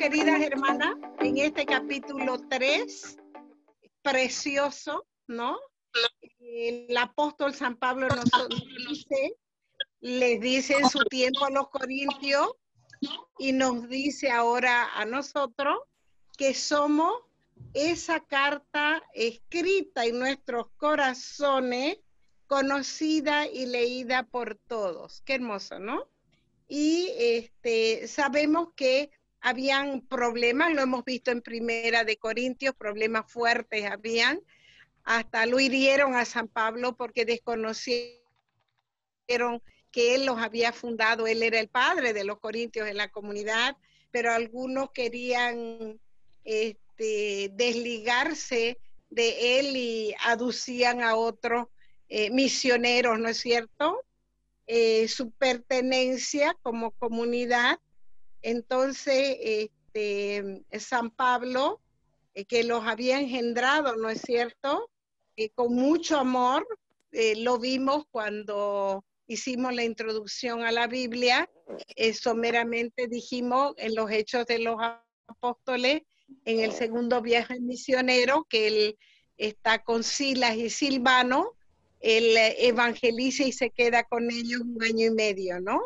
queridas hermanas, en este capítulo 3, precioso, ¿no? El apóstol San Pablo les dice en su tiempo a los corintios y nos dice ahora a nosotros que somos esa carta escrita en nuestros corazones, conocida y leída por todos. Qué hermoso, ¿no? Y sabemos que habían problemas, lo hemos visto en Primera de Corintios, problemas fuertes habían, hasta lo hirieron a San Pablo porque desconocieron que él los había fundado, él era el padre de los corintios en la comunidad, pero algunos querían desligarse de él y aducían a otros misioneros, ¿no es cierto? Su pertenencia como comunidad. Entonces, San Pablo, que los había engendrado, ¿no es cierto? Con mucho amor, lo vimos cuando hicimos la introducción a la Biblia, someramente dijimos en los Hechos de los Apóstoles, en el segundo viaje misionero, que él está con Silas y Silvano, él evangeliza y se queda con ellos 1 año y medio, ¿no?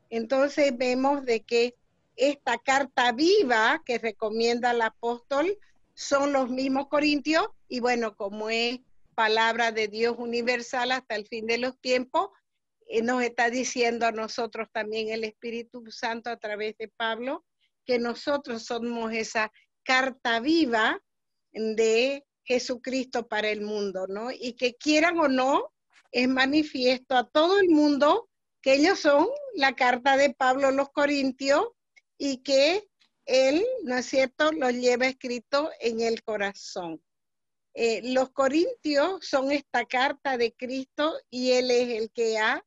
Entonces vemos de que esta carta viva que recomienda el apóstol son los mismos corintios, y bueno, como es palabra de Dios universal hasta el fin de los tiempos, nos está diciendo a nosotros también el Espíritu Santo a través de Pablo, que nosotros somos esa carta viva de Jesucristo para el mundo, ¿no? Y que quieran o no, es manifiesto a todo el mundo que ellos son la carta de Pablo a los Corintios y que él, ¿no es cierto?, lo lleva escrito en el corazón. Los Corintios son esta carta de Cristo y él es el que ha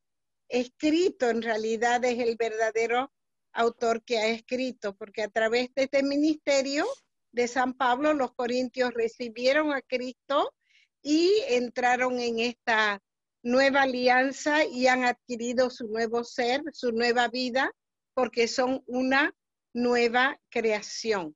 escrito, en realidad es el verdadero autor que ha escrito, porque a través de este ministerio de San Pablo, los corintios recibieron a Cristo y entraron en esta nueva alianza y han adquirido su nuevo ser, su nueva vida, porque son una nueva creación.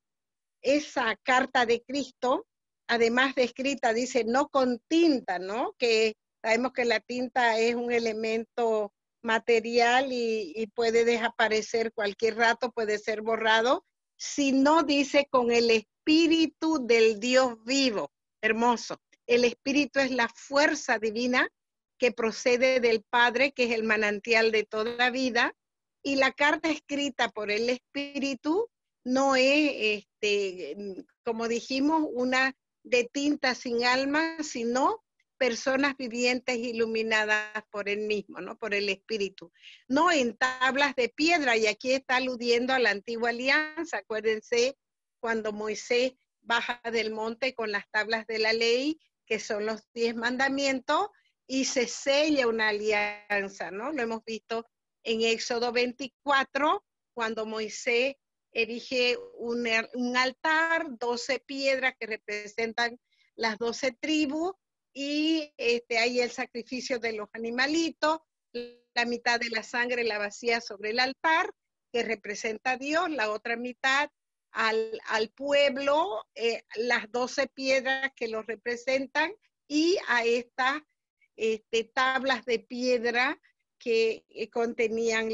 Esa carta de Cristo, además de escrita, dice no con tinta, ¿no? Que sabemos que la tinta es un elemento material y puede desaparecer cualquier rato, puede ser borrado, sino dice con el espíritu del Dios vivo. Hermoso. El espíritu es la fuerza divina que procede del Padre, que es el manantial de toda vida, y la carta escrita por el espíritu no es, como dijimos, una de tinta sin alma, sino personas vivientes iluminadas por él mismo, ¿no? Por el Espíritu. No en tablas de piedra, y aquí está aludiendo a la antigua alianza. Acuérdense cuando Moisés baja del monte con las tablas de la ley, que son los 10 mandamientos, y se sella una alianza, ¿no? Lo hemos visto en Éxodo 24, cuando Moisés erige un altar, 12 piedras que representan las 12 tribus, y hay el sacrificio de los animalitos, la mitad de la sangre la vacía sobre el altar, que representa a Dios, la otra mitad al pueblo, las 12 piedras que los representan, y a estas tablas de piedra que contenían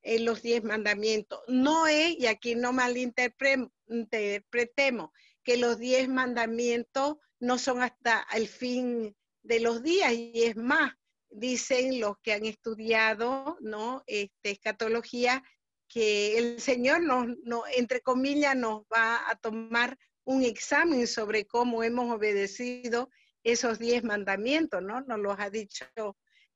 los 10 mandamientos. No es, y aquí no malinterpretemos, que los 10 mandamientos no son hasta el fin de los días, y es más, dicen los que han estudiado, ¿no?, escatología, que el Señor entre comillas, nos va a tomar un examen sobre cómo hemos obedecido esos 10 mandamientos, ¿no? Nos los ha dicho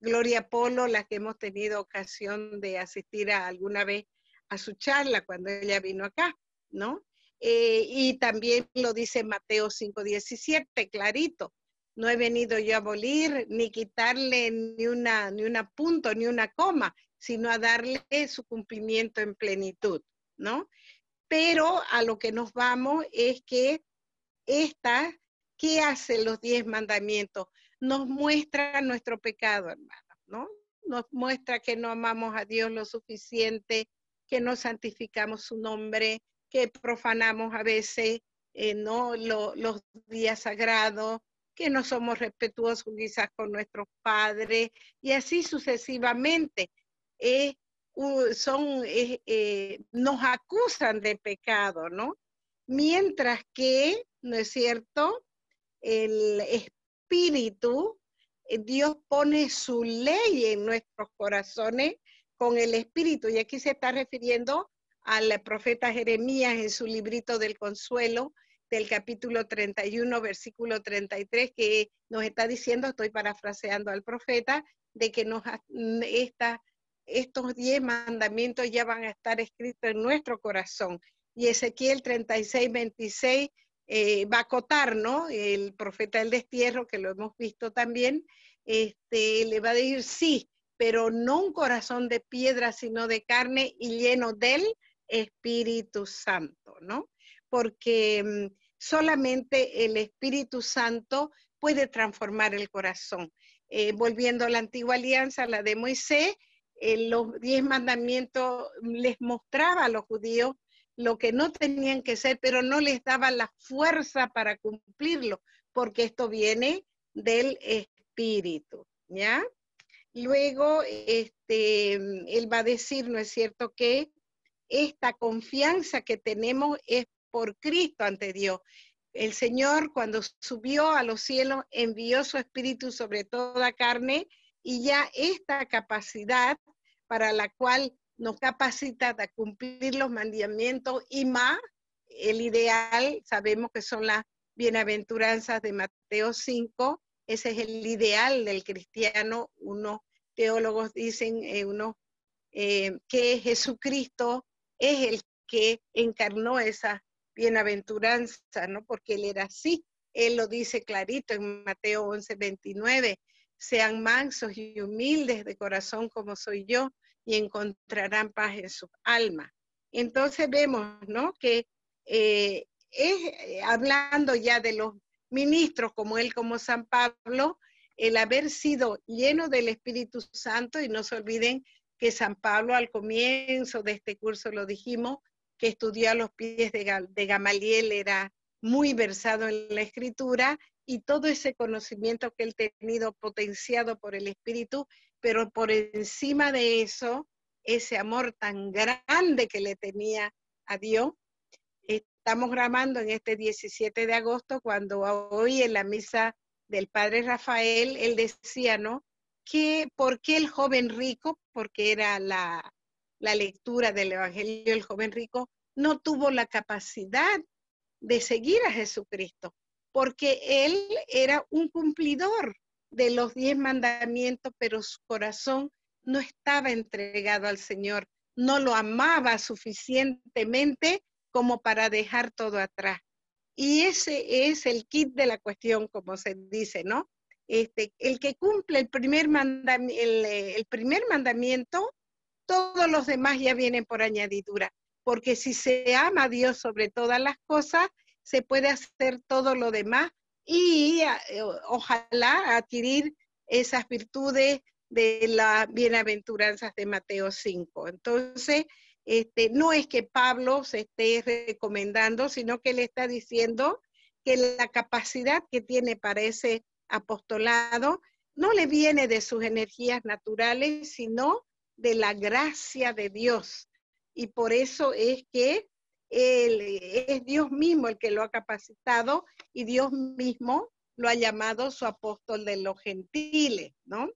Gloria Polo, las que hemos tenido ocasión de asistir alguna vez a su charla cuando ella vino acá, ¿no? Y también lo dice Mateo 5:17, clarito. No he venido yo a abolir ni quitarle ni una punto, ni una coma, sino a darle su cumplimiento en plenitud, ¿no? Pero a lo que nos vamos es que ¿qué hacen los 10 mandamientos? Nos muestra nuestro pecado, hermano, ¿no? Nos muestra que no amamos a Dios lo suficiente, que no santificamos su nombre, que profanamos a veces ¿no? Los días sagrados, que no somos respetuosos quizás con nuestros padres, y así sucesivamente. Nos acusan de pecado, ¿no? Mientras que, ¿no es cierto?, el espíritu, Dios pone su ley en nuestros corazones con el espíritu, y aquí se está refiriendo al profeta Jeremías en su librito del consuelo, del capítulo 31, versículo 33, que nos está diciendo, estoy parafraseando al profeta, de que estos 10 mandamientos ya van a estar escritos en nuestro corazón. Y Ezequiel 36, 26 va a acotar, ¿no? El profeta del destierro, que lo hemos visto también, le va a decir sí, pero no un corazón de piedra, sino de carne y lleno del Espíritu Santo, ¿no? Porque solamente el Espíritu Santo puede transformar el corazón. Volviendo a la antigua alianza, la de Moisés, los 10 mandamientos les mostraba a los judíos lo que no tenían que ser, pero no les daba la fuerza para cumplirlo, porque esto viene del Espíritu, ¿ya? Luego, él va a decir, ¿no es cierto?, que esta confianza que tenemos es por Cristo ante Dios. El Señor, cuando subió a los cielos, envió su Espíritu sobre toda carne, y ya esta capacidad para la cual nos capacita a cumplir los mandamientos y más, el ideal, sabemos que son las bienaventuranzas de Mateo 5, ese es el ideal del cristiano. Unos teólogos dicen, que Jesucristo es el que encarnó esa bienaventuranza, ¿no? Porque él era así, él lo dice clarito en Mateo 11, 29, sean mansos y humildes de corazón como soy yo, y encontrarán paz en sus almas. Entonces vemos, ¿no?, que hablando ya de los ministros como él, como San Pablo, el haber sido lleno del Espíritu Santo, y no se olviden que San Pablo al comienzo de este curso lo dijimos, que estudió a los pies de Gamaliel, era muy versado en la escritura, y todo ese conocimiento que él tenido potenciado por el Espíritu, pero por encima de eso, ese amor tan grande que le tenía a Dios. Estamos grabando en este 17 de agosto, cuando hoy en la misa del Padre Rafael, él decía, ¿no?, que por qué el joven rico, porque era la lectura del Evangelio del joven rico, no tuvo la capacidad de seguir a Jesucristo, porque él era un cumplidor de los 10 mandamientos, pero su corazón no estaba entregado al Señor, no lo amaba suficientemente como para dejar todo atrás. Y ese es el kit de la cuestión, como se dice, ¿no? El que cumple el primer mandamiento, todos los demás ya vienen por añadidura, porque si se ama a Dios sobre todas las cosas, se puede hacer todo lo demás, y ojalá adquirir esas virtudes de las bienaventuranzas de Mateo 5. Entonces, no es que Pablo se esté recomendando, sino que le está diciendo que la capacidad que tiene para ese apostolado no le viene de sus energías naturales, sino de la gracia de Dios. Y por eso es que es Dios mismo el que lo ha capacitado, y Dios mismo lo ha llamado su apóstol de los gentiles, ¿no?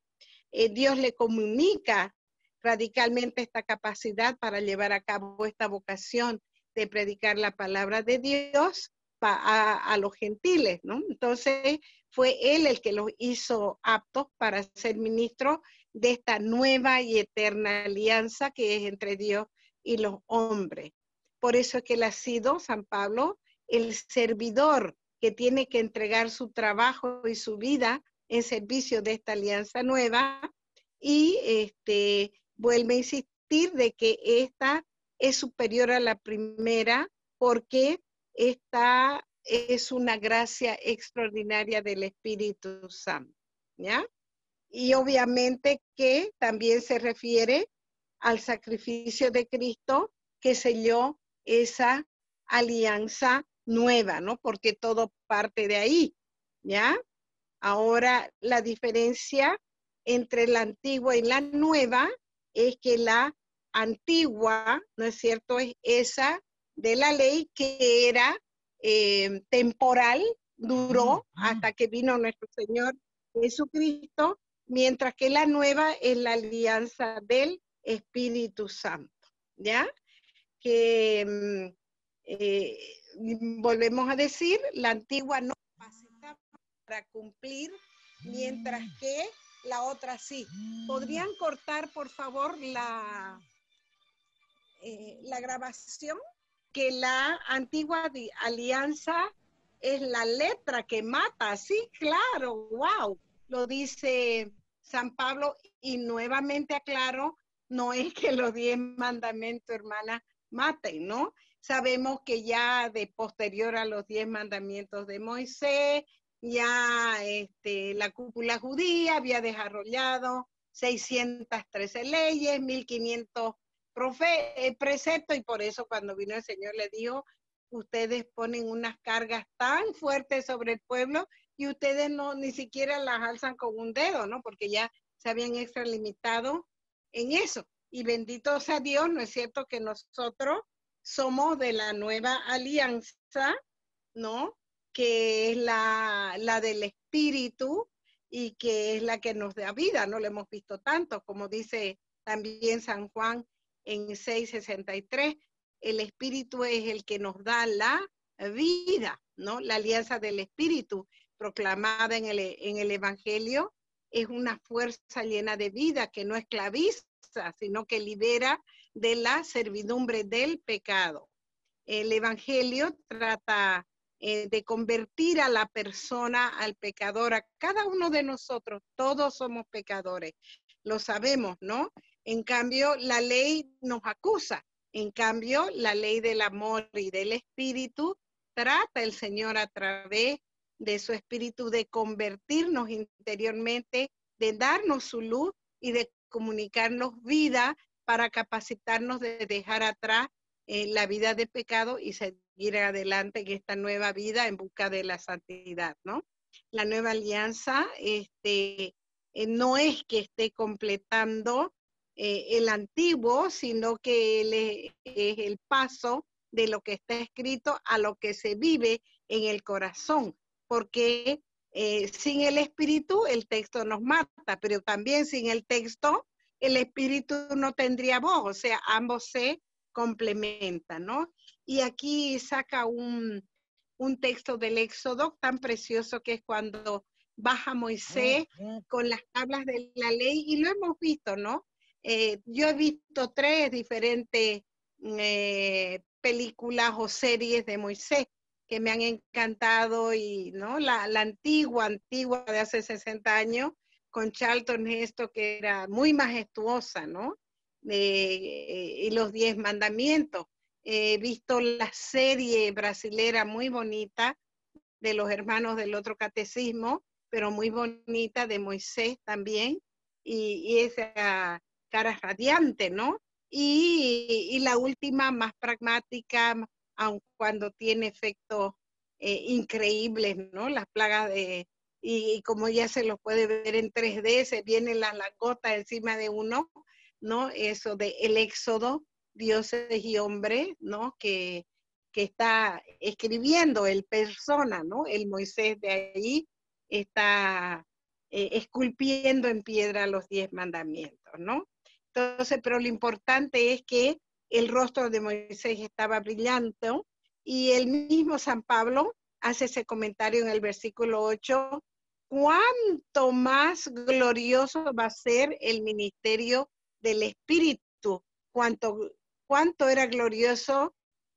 Dios le comunica radicalmente esta capacidad para llevar a cabo esta vocación de predicar la palabra de Dios a los gentiles, ¿no? Entonces fue él el que los hizo aptos para ser ministros de esta nueva y eterna alianza que es entre Dios y los hombres. Por eso es que él ha sido, San Pablo, el servidor que tiene que entregar su trabajo y su vida en servicio de esta alianza nueva, y vuelve a insistir de que esta es superior a la primera, porque esta es una gracia extraordinaria del Espíritu Santo, ¿ya? Y obviamente que también se refiere al sacrificio de Cristo, que selló esa alianza nueva, ¿no? Porque todo parte de ahí, ¿ya? Ahora, la diferencia entre la antigua y la nueva es que la antigua, ¿no es cierto?, es esa de la ley que era temporal, duró hasta que vino nuestro Señor Jesucristo, mientras que la nueva es la alianza del Espíritu Santo, ¿ya? Que volvemos a decir, la antigua no capacitaba para cumplir, mientras que la otra sí. ¿Podrían cortar, por favor, la grabación? Que la antigua alianza es la letra que mata. Sí, claro, wow. Lo dice San Pablo y nuevamente aclaro, no es que los 10 mandamientos, hermana, maten, ¿no? Sabemos que ya de posterior a los 10 mandamientos de Moisés, ya la cúpula judía había desarrollado 613 leyes, 1500 preceptos, y por eso cuando vino el Señor le dijo, ustedes ponen unas cargas tan fuertes sobre el pueblo y ustedes no ni siquiera las alzan con un dedo, ¿no? Porque ya se habían extralimitado en eso. Y bendito sea Dios, ¿no es cierto?, que nosotros somos de la nueva alianza, ¿no? Que es la del Espíritu y que es la que nos da vida, no lo hemos visto tanto, como dice también San Juan en 6:63, el Espíritu es el que nos da la vida, ¿no? La alianza del Espíritu proclamada en el Evangelio es una fuerza llena de vida que no esclaviza, sino que libera de la servidumbre del pecado. El Evangelio trata de convertir a la persona, al pecador, a cada uno de nosotros. Todos somos pecadores, lo sabemos, ¿no? En cambio, la ley nos acusa. En cambio, la ley del amor y del espíritu trata el Señor a través de su espíritu de convertirnos interiormente, de darnos su luz y de comunicarnos vida para capacitarnos de dejar atrás la vida de pecado y seguir adelante en esta nueva vida en busca de la santidad, ¿no? La nueva alianza no es que esté completando el antiguo, sino que es el paso de lo que está escrito a lo que se vive en el corazón, porque sin el espíritu el texto nos mata, pero también sin el texto el espíritu no tendría voz, o sea, ambos se complementan, ¿no? Y aquí saca un texto del Éxodo tan precioso que es cuando baja Moisés con las tablas de la ley, y lo hemos visto, ¿no? Yo he visto 3 diferentes películas o series de Moisés que me han encantado, y ¿no? La antigua de hace 60 años, con Charlton Heston, que era muy majestuosa, ¿no? Y los 10 mandamientos. He visto la serie brasilera muy bonita de los hermanos del otro catecismo, pero muy bonita, de Moisés también, y esa cara radiante, ¿no? Y la última, más pragmática, aun cuando tiene efectos increíbles, ¿no? Las plagas y como ya se los puede ver en 3D, se vienen las langostas encima de uno, ¿no? Eso de el Éxodo, dioses y hombres, ¿no? Que está escribiendo el persona, ¿no? El Moisés de ahí está esculpiendo en piedra los 10 mandamientos, ¿no? Entonces, pero lo importante es que el rostro de Moisés estaba brillante, y el mismo San Pablo hace ese comentario en el versículo 8, cuánto más glorioso va a ser el ministerio del Espíritu, cuánto era glorioso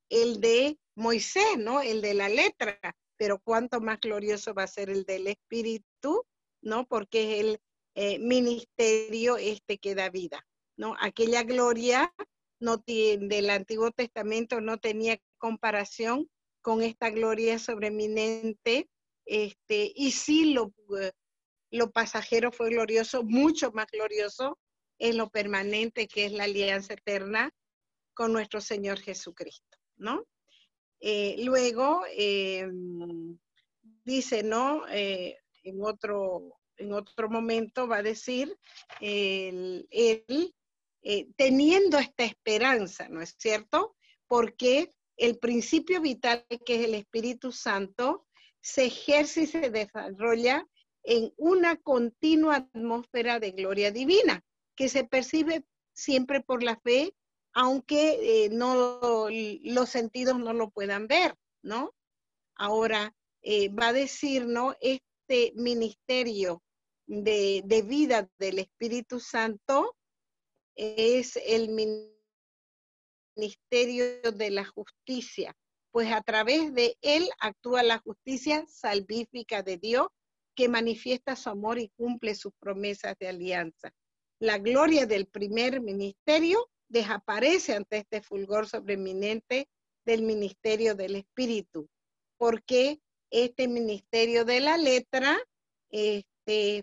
el de Moisés, ¿no? El de la letra, pero cuánto más glorioso va a ser el del Espíritu, ¿no? Porque es el ministerio que da vida, ¿no? Aquella gloria del Antiguo Testamento no tenía comparación con esta gloria sobreeminente, y sí lo pasajero fue glorioso, mucho más glorioso en lo permanente, que es la alianza eterna con nuestro Señor Jesucristo, ¿no? Luego dice, ¿no? En otro momento va a decir, él teniendo esta esperanza, ¿no es cierto? Porque el principio vital, que es el Espíritu Santo, se ejerce y se desarrolla en una continua atmósfera de gloria divina, que se percibe siempre por la fe, aunque no, los sentidos no lo puedan ver, ¿no? Ahora, va a decir, ¿no? Este ministerio de vida del Espíritu Santo es el ministerio de la justicia, pues a través de él actúa la justicia salvífica de Dios, que manifiesta su amor y cumple sus promesas de alianza. La gloria del primer ministerio desaparece ante este fulgor sobreeminente del ministerio del Espíritu, porque este ministerio de la letra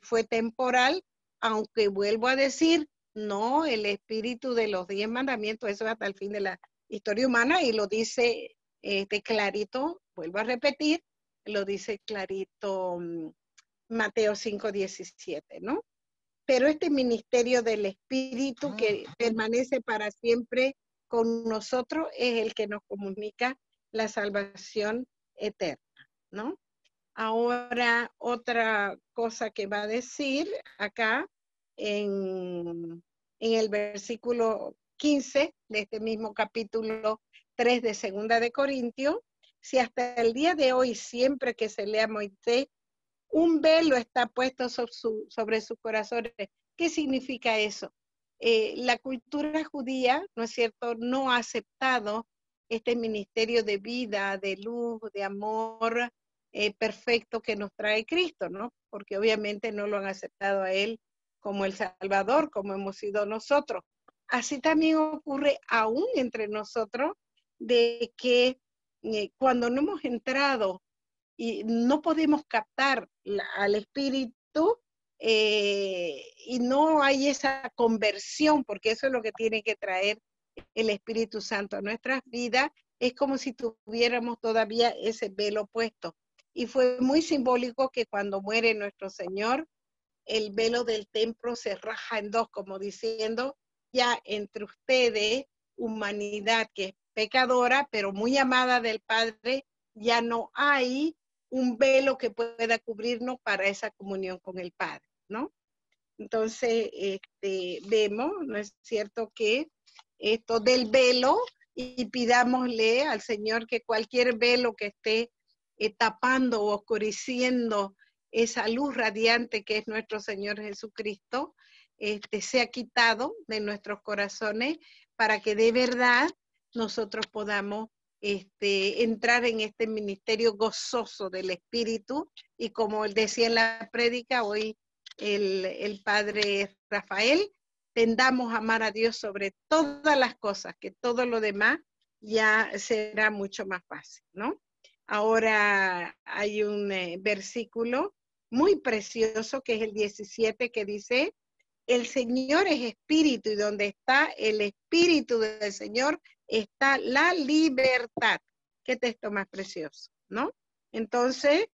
fue temporal, aunque vuelvo a decir, no, el espíritu de los 10 mandamientos, eso es hasta el fin de la historia humana, y lo dice clarito, vuelvo a repetir, lo dice clarito Mateo 5:17, ¿no? Pero este ministerio del Espíritu que permanece para siempre con nosotros es el que nos comunica la salvación eterna, ¿no? Ahora, otra cosa que va a decir acá en el versículo 15 de este mismo capítulo 3 de Segunda de Corintios, si hasta el día de hoy, siempre que se lea Moisés, un velo está puesto sobre sus corazones. ¿Qué significa eso? La cultura judía, ¿no es cierto?, no ha aceptado este ministerio de vida, de luz, de amor perfecto que nos trae Cristo, ¿no? Porque obviamente no lo han aceptado a Él como el Salvador, como hemos sido nosotros. Así también ocurre aún entre nosotros, de que cuando no hemos entrado y no podemos captar al espíritu y no hay esa conversión, porque eso es lo que tiene que traer el Espíritu Santo a nuestras vidas, es como si tuviéramos todavía ese velo puesto. Y fue muy simbólico que cuando muere nuestro Señor, el velo del templo se raja en dos, como diciendo, ya entre ustedes, humanidad que es pecadora, pero muy amada del Padre, ya no hay un velo que pueda cubrirnos para esa comunión con el Padre, ¿no? Entonces, vemos, ¿no es cierto?, que esto del velo, y pidámosle al Señor que cualquier velo que esté tapando o oscureciendo esa luz radiante que es nuestro Señor Jesucristo, sea quitado de nuestros corazones para que de verdad nosotros podamos entrar en este ministerio gozoso del Espíritu, y como él decía en la prédica hoy, el padre Rafael, tendamos a amar a Dios sobre todas las cosas, que todo lo demás ya será mucho más fácil, ¿no? Ahora hay un versículo muy precioso que es el 17, que dice, el Señor es espíritu, y donde está el espíritu del Señor está la libertad. Qué texto más precioso, ¿no? Entonces,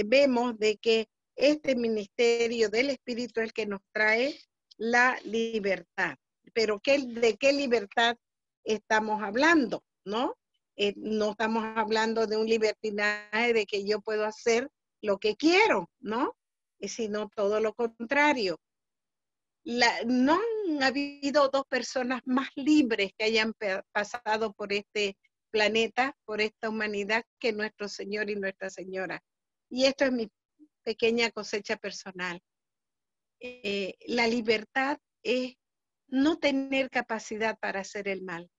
vemos de que este ministerio del Espíritu es el que nos trae la libertad. Pero ¿de qué libertad estamos hablando? ¿No? No estamos hablando de un libertinaje de que yo puedo hacer lo que quiero, ¿no? Sino todo lo contrario. No han habido dos personas más libres que hayan pasado por este planeta, por esta humanidad, que nuestro Señor y Nuestra Señora. Y esto es mi pequeña cosecha personal. La libertad es no tener capacidad para hacer el mal,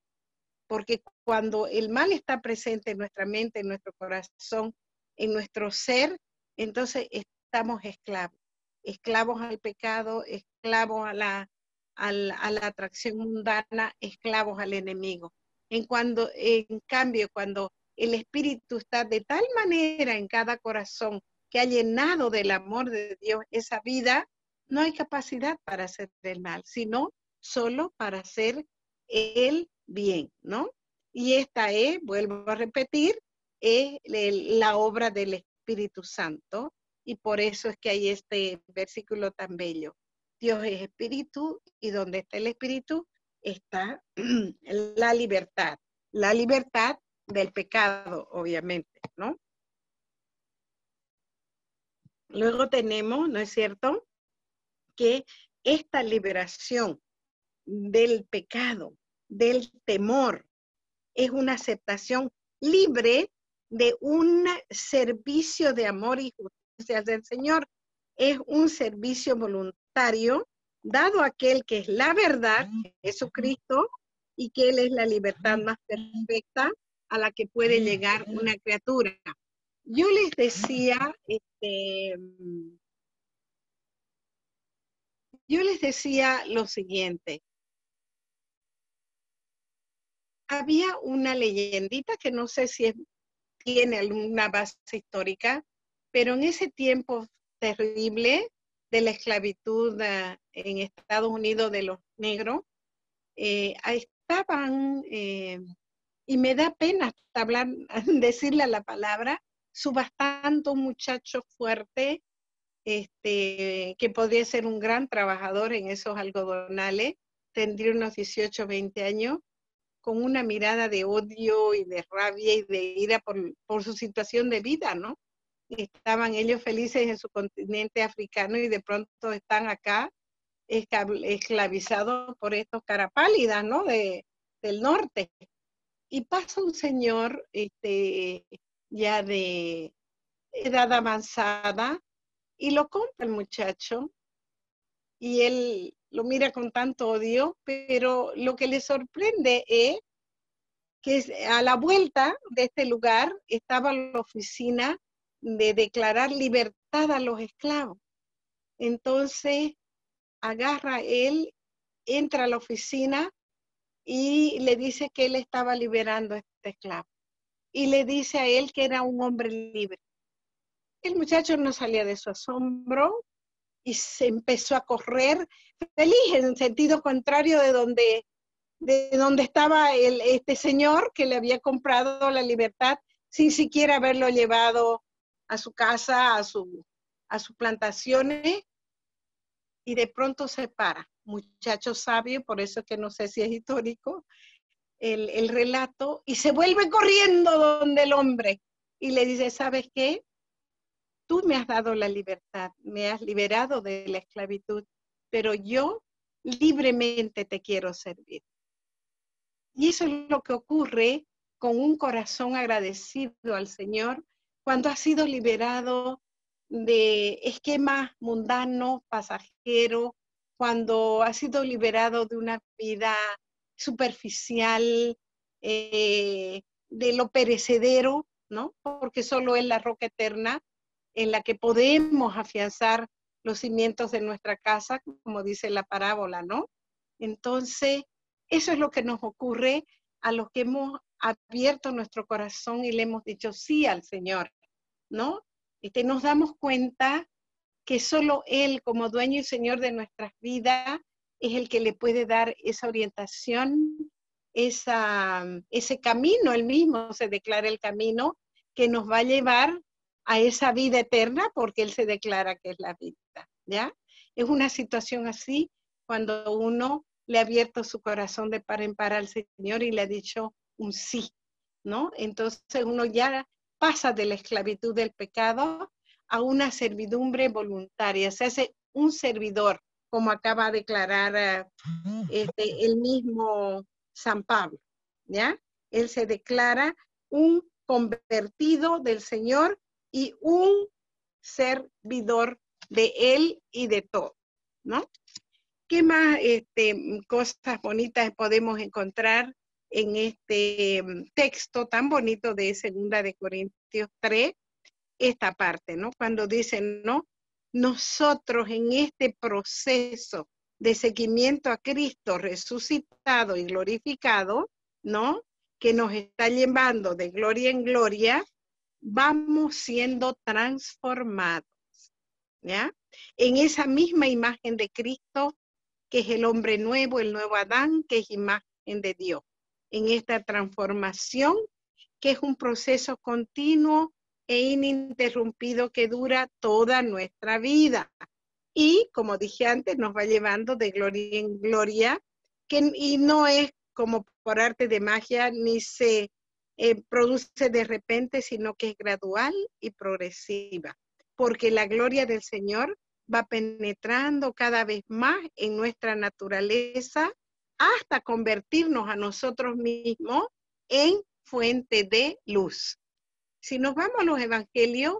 porque cuando el mal está presente en nuestra mente, en nuestro corazón, en nuestro ser, entonces estamos esclavos, esclavos al pecado, esclavos a la atracción mundana, esclavos al enemigo. En cambio, cuando el Espíritu está de tal manera en cada corazón que ha llenado del amor de Dios esa vida, no hay capacidad para hacer el mal, sino solo para hacer el bien, ¿no? Y esta es, vuelvo a repetir, es la obra del Espíritu Santo. Y por eso es que hay este versículo tan bello. Dios es espíritu y donde está el espíritu está la libertad. La libertad del pecado, obviamente, ¿no? Luego tenemos, ¿no es cierto?, que esta liberación del pecado, del temor, es una aceptación libre de un servicio de amor y justicia del Señor. Es un servicio voluntario dado a aquel que es la verdad, Jesucristo, y que Él es la libertad más perfecta a la que puede llegar una criatura. Yo les decía, lo siguiente. Había una leyendita que no sé si tiene alguna base histórica, pero en ese tiempo terrible de la esclavitud en Estados Unidos de los negros, estaban, y me da pena hablar, decirle la palabra, subastando un muchacho fuerte, que podría ser un gran trabajador en esos algodonales, tendría unos 18, 20 años, con una mirada de odio y de rabia y de ira por su situación de vida, ¿no? Estaban ellos felices en su continente africano y de pronto están acá esclavizados por estos cara pálidas, ¿no? Del norte. Y pasa un señor ya de edad avanzada y lo compra el muchacho y él lo mira con tanto odio, pero lo que le sorprende es que a la vuelta de este lugar estaba la oficina de declarar libertad a los esclavos. Entonces agarra él, entra a la oficina y le dice que él estaba liberando a este esclavo. Y le dice a él que era un hombre libre. El muchacho no salía de su asombro y se empezó a correr feliz en sentido contrario de donde estaba este señor que le había comprado la libertad sin siquiera haberlo llevado a su casa, a sus plantaciones, y de pronto se para. Muchacho sabio, por eso es que no sé si es histórico el relato, y se vuelve corriendo donde el hombre y le dice, ¿sabes qué? Tú me has dado la libertad, me has liberado de la esclavitud, pero yo libremente te quiero servir. Y eso es lo que ocurre con un corazón agradecido al Señor cuando ha sido liberado de esquemas mundanos, pasajeros, cuando ha sido liberado de una vida superficial, de lo perecedero, ¿no? Porque solo es la roca eterna en la que podemos afianzar los cimientos de nuestra casa, como dice la parábola, ¿no? Entonces, eso es lo que nos ocurre a los que hemos abierto nuestro corazón y le hemos dicho sí al Señor, ¿no? Nos damos cuenta que solo Él, como dueño y Señor de nuestras vidas, es el que le puede dar esa orientación, ese camino. Él mismo se declara el camino que nos va a llevar a esa vida eterna, porque Él se declara que es la vida, ¿ya? Es una situación así cuando uno le ha abierto su corazón de par en par al Señor y le ha dicho un sí, ¿no? Entonces uno ya pasa de la esclavitud del pecado a una servidumbre voluntaria, se hace un servidor, como acaba de declarar el mismo San Pablo, ¿ya? Él se declara un convertido del Señor y un servidor de Él y de todo, ¿no? ¿Qué más cosas bonitas podemos encontrar en este texto tan bonito de 2 de Corintios 3? Esta parte, ¿no? Cuando dicen, ¿no? Nosotros en este proceso de seguimiento a Cristo resucitado y glorificado, ¿no? Que nos está llevando de gloria en gloria, vamos siendo transformados, ¿ya? En esa misma imagen de Cristo, que es el hombre nuevo, el nuevo Adán, que es imagen de Dios, en esta transformación, que es un proceso continuo e ininterrumpido que dura toda nuestra vida. Y, como dije antes, nos va llevando de gloria en gloria, y no es como por arte de magia, ni se produce de repente, sino que es gradual y progresiva, porque la gloria del Señor va penetrando cada vez más en nuestra naturaleza hasta convertirnos a nosotros mismos en fuente de luz. Si nos vamos a los evangelios,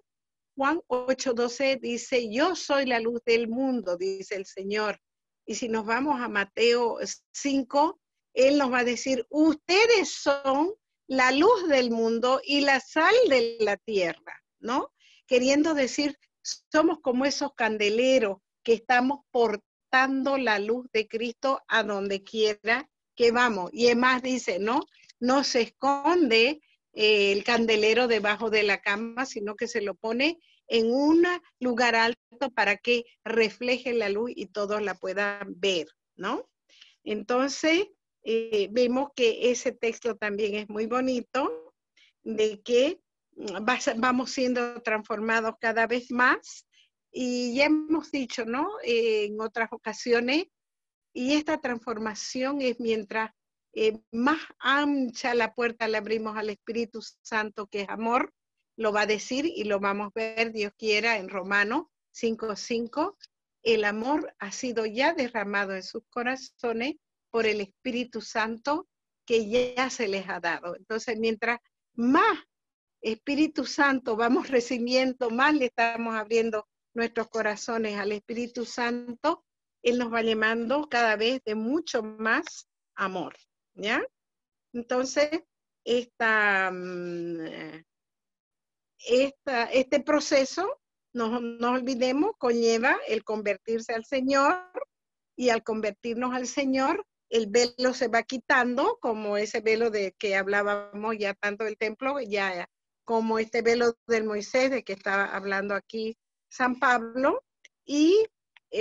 Juan 8:12 dice, yo soy la luz del mundo, dice el Señor. Y si nos vamos a Mateo 5, Él nos va a decir, ustedes son la luz del mundo y la sal de la tierra, ¿no? Queriendo decir, somos como esos candeleros que estamos portando la luz de Cristo a donde quiera que vamos. Y además dice, ¿no? No se esconde el candelero debajo de la cama, sino que se lo pone en un lugar alto para que refleje la luz y todos la puedan ver, ¿no? Entonces, vemos que ese texto también es muy bonito, de que vamos siendo transformados cada vez más, y ya hemos dicho, ¿no? En otras ocasiones, y esta transformación es mientras más ancha la puerta le abrimos al Espíritu Santo, que es amor, lo va a decir y lo vamos a ver, Dios quiera, en Romanos 5:5. El amor ha sido ya derramado en sus corazones por el Espíritu Santo que ya se les ha dado. Entonces, mientras más Espíritu Santo vamos recibiendo, más le estamos abriendo nuestros corazones al Espíritu Santo, Él nos va llamando cada vez de mucho más amor, ¿ya? Entonces, este proceso, no olvidemos, conlleva el convertirse al Señor, y al convertirnos al Señor, el velo se va quitando, como ese velo de que hablábamos ya tanto del templo, ya como este velo del Moisés, de que estaba hablando aquí San Pablo, y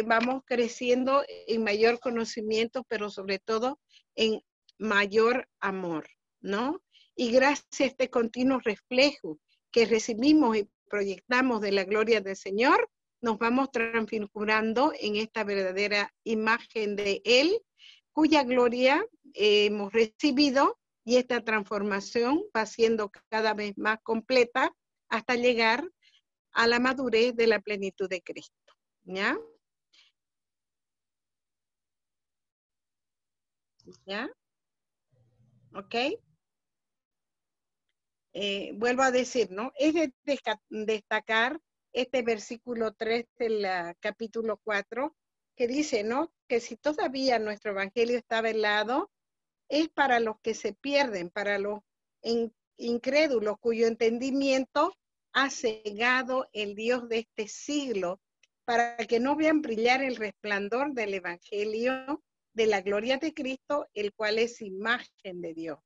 vamos creciendo en mayor conocimiento, pero sobre todo en mayor amor, ¿no? Y gracias a este continuo reflejo que recibimos y proyectamos de la gloria del Señor, nos vamos transfigurando en esta verdadera imagen de Él, cuya gloria hemos recibido, y esta transformación va siendo cada vez más completa hasta llegar a la madurez de la plenitud de Cristo. ¿Ya? ¿Ya? ¿Ok? Vuelvo a decir, ¿no? Es de destacar este versículo 3 del capítulo 4, que dice, ¿no? Que si todavía nuestro evangelio está velado, es para los que se pierden, para los incrédulos cuyo entendimiento ha cegado el Dios de este siglo, para que no vean brillar el resplandor del evangelio de la gloria de Cristo, el cual es imagen de Dios.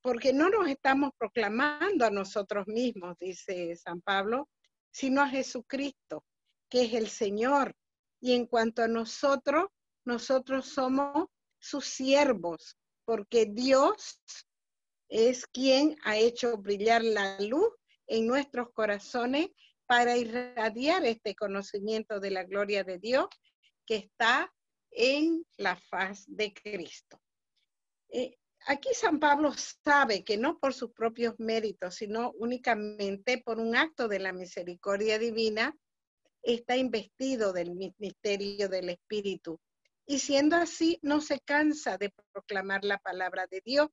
Porque no nos estamos proclamando a nosotros mismos, dice San Pablo, sino a Jesucristo, que es el Señor. Y en cuanto a nosotros, nosotros somos sus siervos, porque Dios es quien ha hecho brillar la luz en nuestros corazones para irradiar este conocimiento de la gloria de Dios que está en la faz de Cristo. Aquí San Pablo sabe que no por sus propios méritos, sino únicamente por un acto de la misericordia divina, está investido del misterio del Espíritu. Y siendo así, no se cansa de proclamar la palabra de Dios.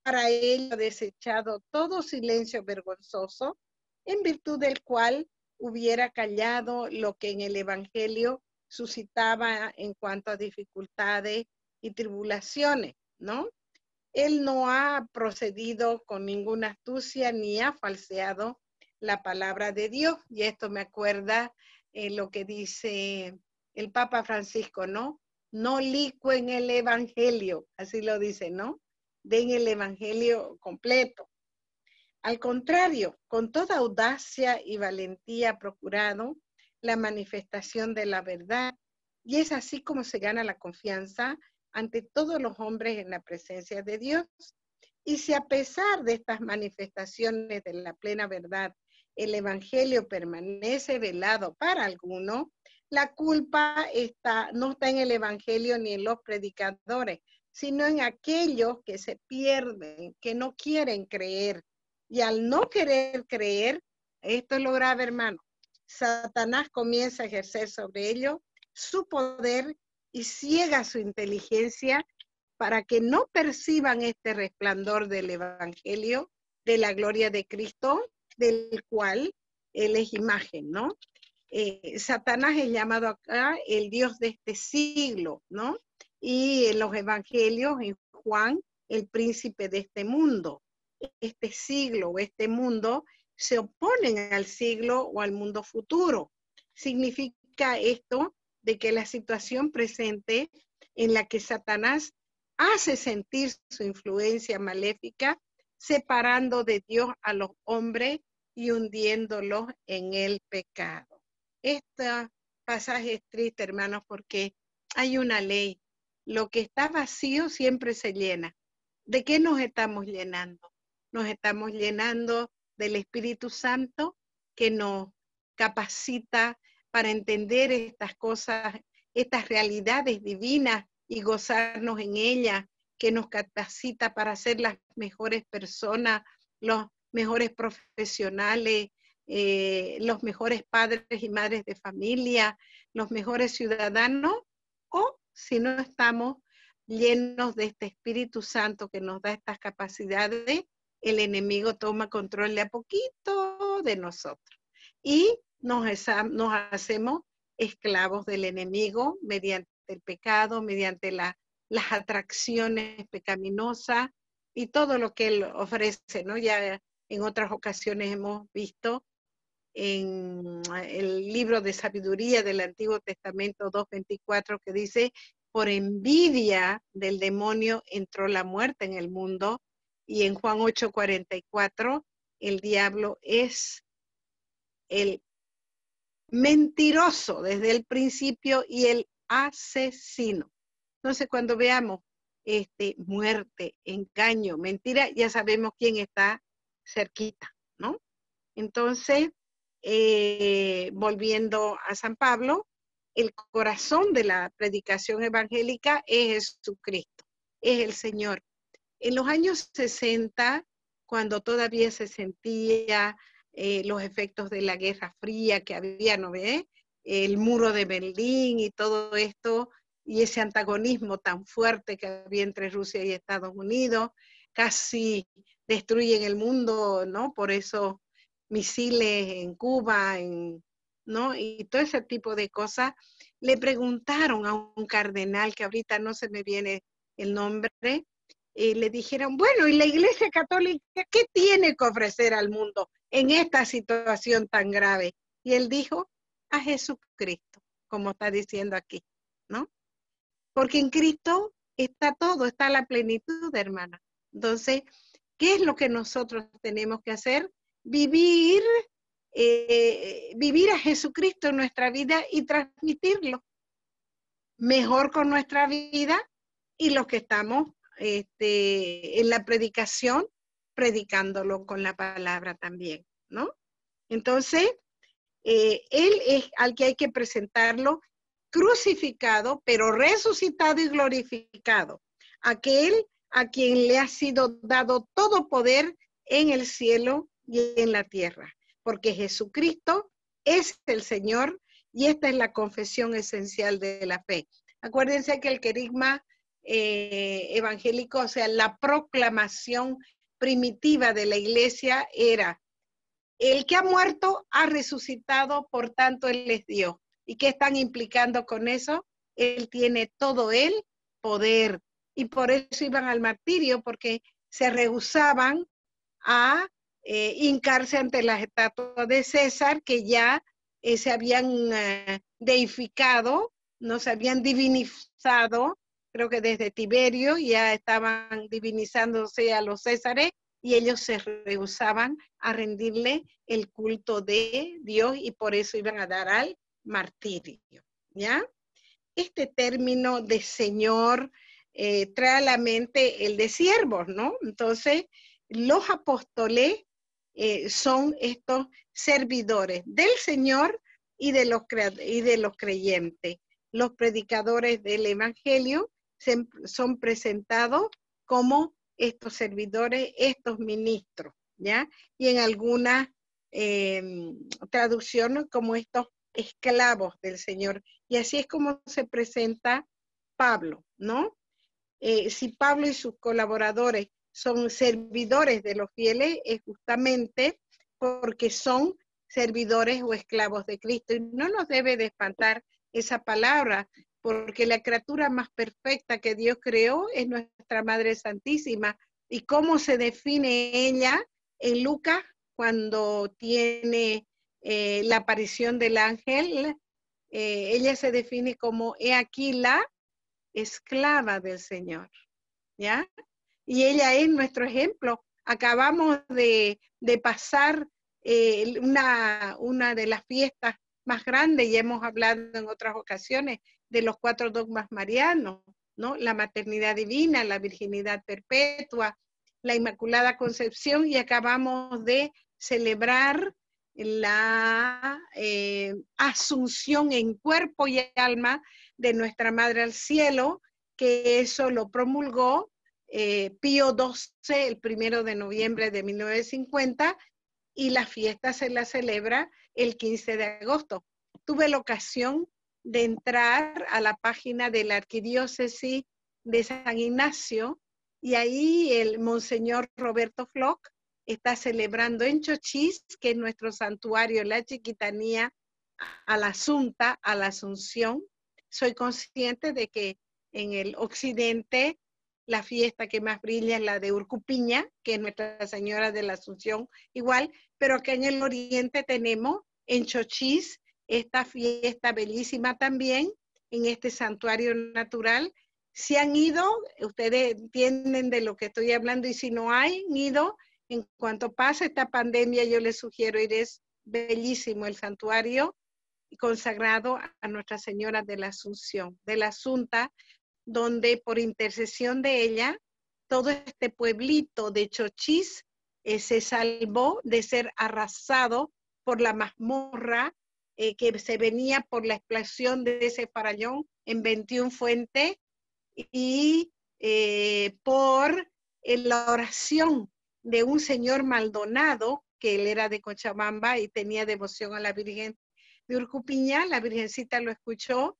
Para ello ha desechado todo silencio vergonzoso, en virtud del cual hubiera callado lo que en el Evangelio suscitaba en cuanto a dificultades y tribulaciones, ¿no? Él no ha procedido con ninguna astucia ni ha falseado la palabra de Dios. Y esto me acuerda lo que dice el Papa Francisco, ¿no? No licuen el Evangelio, así lo dice, ¿no? Den el Evangelio completo. Al contrario, con toda audacia y valentía ha procurado la manifestación de la verdad. Y es así como se gana la confianza ante todos los hombres en la presencia de Dios. Y si a pesar de estas manifestaciones de la plena verdad, el evangelio permanece velado para algunos, la culpa no está en el evangelio ni en los predicadores, sino en aquellos que se pierden, que no quieren creer. Y al no querer creer, esto es lo grave, hermano, Satanás comienza a ejercer sobre ellos su poder y ciega su inteligencia para que no perciban este resplandor del evangelio, de la gloria de Cristo, del cual Él es imagen, ¿no? Satanás es llamado acá el Dios de este siglo, ¿no? Y en los evangelios, en Juan, el príncipe de este mundo. Este siglo o este mundo se oponen al siglo o al mundo futuro. Significa esto de que la situación presente en la que Satanás hace sentir su influencia maléfica, separando de Dios a los hombres y hundiéndolos en el pecado. Este pasaje es triste, hermanos, porque hay una ley. Lo que está vacío siempre se llena. ¿De qué nos estamos llenando? Nos estamos llenando del Espíritu Santo que nos capacita para entender estas cosas, estas realidades divinas y gozarnos en ellas, que nos capacita para ser las mejores personas, los mejores profesionales, los mejores padres y madres de familia, los mejores ciudadanos, o si no estamos llenos de este Espíritu Santo que nos da estas capacidades, el enemigo toma control de a poquito de nosotros y nos hacemos esclavos del enemigo mediante el pecado, mediante las atracciones pecaminosas y todo lo que él ofrece, ¿no? Ya en otras ocasiones hemos visto en el libro de sabiduría del Antiguo Testamento 2:24 que dice: por envidia del demonio entró la muerte en el mundo. Y en Juan 8:44, el diablo es el mentiroso desde el principio y el asesino. Entonces, cuando veamos muerte, engaño, mentira, ya sabemos quién está cerquita, ¿no? Entonces, volviendo a San Pablo, el corazón de la predicación evangélica es Jesucristo, es el Señor. En los años 60, cuando todavía se sentía los efectos de la Guerra Fría que había, ¿no ve? El muro de Berlín y todo esto, y ese antagonismo tan fuerte que había entre Rusia y Estados Unidos, casi destruyen el mundo, ¿no? Por eso misiles en Cuba, ¿no? Y todo ese tipo de cosas. Le preguntaron a un cardenal, que ahorita no se me viene el nombre, le dijeron, bueno, ¿y la Iglesia Católica qué tiene que ofrecer al mundo en esta situación tan grave? Y él dijo, a Jesucristo, como está diciendo aquí, ¿no? Porque en Cristo está todo, está la plenitud, hermana. Entonces, ¿qué es lo que nosotros tenemos que hacer? Vivir a Jesucristo en nuestra vida y transmitirlo mejor con nuestra vida, y los que estamos en la predicación, predicándolo con la palabra también, ¿no? Entonces, él es al que hay que presentarlo crucificado, pero resucitado y glorificado. Aquel a quien le ha sido dado todo poder en el cielo y en la tierra, porque Jesucristo es el Señor y esta es la confesión esencial de la fe. Acuérdense que el querigma evangélico, o sea, la proclamación primitiva de la iglesia era: el que ha muerto ha resucitado, por tanto Él es Dios. ¿Y qué están implicando con eso? Él tiene todo el poder. Y por eso iban al martirio, porque se rehusaban a hincarse ante las estatuas de César, que ya se habían deificado, no se habían divinizado. Creo que desde Tiberio ya estaban divinizándose a los césares, y ellos se rehusaban a rendirle el culto de Dios y por eso iban a dar al martirio, ¿ya? Este término de Señor trae a la mente el de siervos, ¿no? Entonces, los apóstoles son estos servidores del Señor y de los creyentes. Los predicadores del Evangelio son presentados como estos servidores, estos ministros, ¿ya? Y en algunas traducciones como estos esclavos del Señor. Y así es como se presenta Pablo, ¿no? Si Pablo y sus colaboradores son servidores de los fieles, es justamente porque son servidores o esclavos de Cristo. Y no nos debe de espantar esa palabra, porque la criatura más perfecta que Dios creó es nuestra Madre Santísima. ¿Y cómo se define ella en Lucas cuando tiene la aparición del ángel? Ella se define como, he aquí la esclava del Señor, ¿ya? Y ella es nuestro ejemplo. Acabamos de pasar una de las fiestas más grandes, y hemos hablado en otras ocasiones, de los 4 dogmas marianos, ¿no? La maternidad divina, la virginidad perpetua, la Inmaculada Concepción, y acabamos de celebrar la asunción en cuerpo y alma de nuestra Madre al Cielo, que eso lo promulgó Pío XII el 1 de noviembre de 1950, y la fiesta se la celebra el 15 de agosto. Tuve la ocasión de entrar a la página de la Arquidiócesis de San Ignacio, y ahí el Monseñor Roberto Floch está celebrando en Chochís, que es nuestro santuario, la Chiquitanía, a la Asunta, a la Asunción. Soy consciente de que en el occidente la fiesta que más brilla es la de Urcupiña, que es Nuestra Señora de la Asunción, igual, pero acá en el oriente tenemos en Chochís esta fiesta bellísima también, en este santuario natural. Si han ido, ustedes entienden de lo que estoy hablando, y si no han ido, en cuanto pase esta pandemia, yo les sugiero ir. Es bellísimo el santuario consagrado a Nuestra Señora de la Asunción, de la Asunta, donde por intercesión de ella, todo este pueblito de Chochís se salvó de ser arrasado por la mazmorra que se venía por la explosión de ese farallón en 21 Fuentes, y por la oración de un señor Maldonado, que él era de Cochabamba y tenía devoción a la Virgen de Urcupiña. La Virgencita lo escuchó,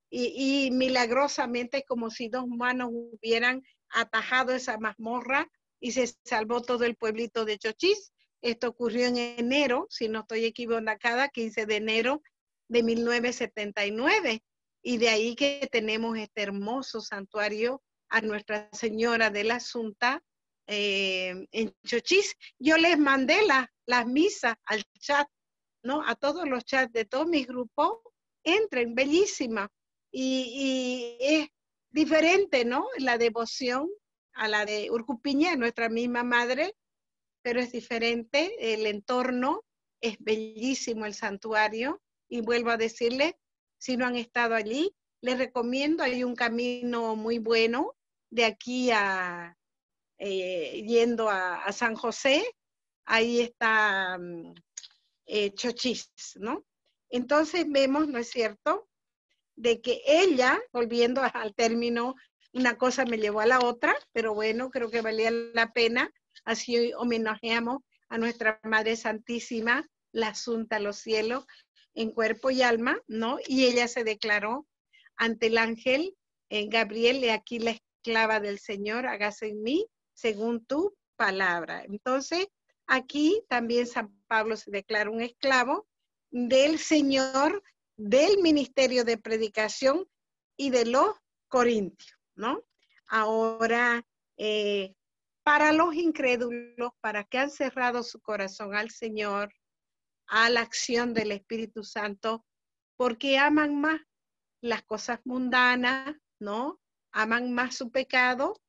y milagrosamente, como si 2 manos hubieran atajado esa mazmorra, y se salvó todo el pueblito de Chochís. Esto ocurrió en enero, si no estoy equivocada, 15 de enero de 1979, y de ahí que tenemos este hermoso santuario a Nuestra Señora de la Asunta en Chochís. Yo les mandé las misas al chat, ¿no? A todos los chats de todos mis grupos. Entren, bellísima. Y es diferente, ¿no? La devoción a la de Urcupiña, nuestra misma madre, pero es diferente. El entorno es bellísimo, el santuario. Y vuelvo a decirles, si no han estado allí, les recomiendo, hay un camino muy bueno de aquí yendo a San José. Ahí está Chochís, ¿no? Entonces vemos, ¿no es cierto?, de que ella, volviendo al término, una cosa me llevó a la otra, pero bueno, creo que valía la pena. Así hoy homenajeamos a nuestra Madre Santísima, la Asunta a los cielos, en cuerpo y alma, ¿no? Y ella se declaró ante el ángel Gabriel: he aquí la esclava del Señor, hágase en mí según tu palabra. Entonces, aquí también San Pablo se declara un esclavo del Señor, del ministerio de predicación y de los corintios, ¿no? Ahora, para los incrédulos, para que han cerrado su corazón al Señor, a la acción del Espíritu Santo, porque aman más las cosas mundanas, ¿no? Aman más su pecado.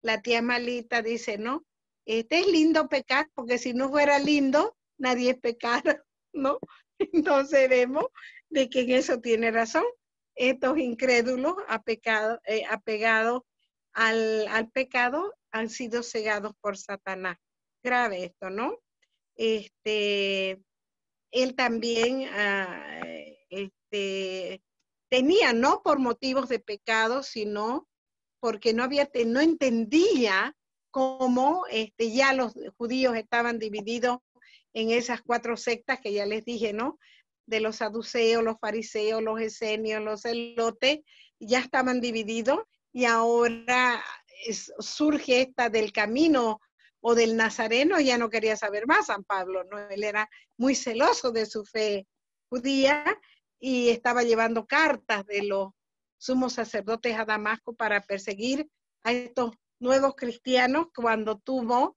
La tía Malita dice, ¿no? Este es lindo pecar, porque si no fuera lindo, nadie pecara, ¿no? Entonces vemos de que en eso tiene razón. Estos incrédulos apegados al pecado han sido cegados por Satanás. Grave esto, ¿no? Él también tenía, no por motivos de pecado, sino porque no entendía cómo ya los judíos estaban divididos en esas 4 sectas que ya les dije, ¿no? De los saduceos, los fariseos, los esenios, los celotes, ya estaban divididos y ahora surge esta del camino o del nazareno, ya no quería saber más San Pablo, ¿no? Él era muy celoso de su fe judía y estaba llevando cartas de los sumos sacerdotes a Damasco para perseguir a estos nuevos cristianos cuando tuvo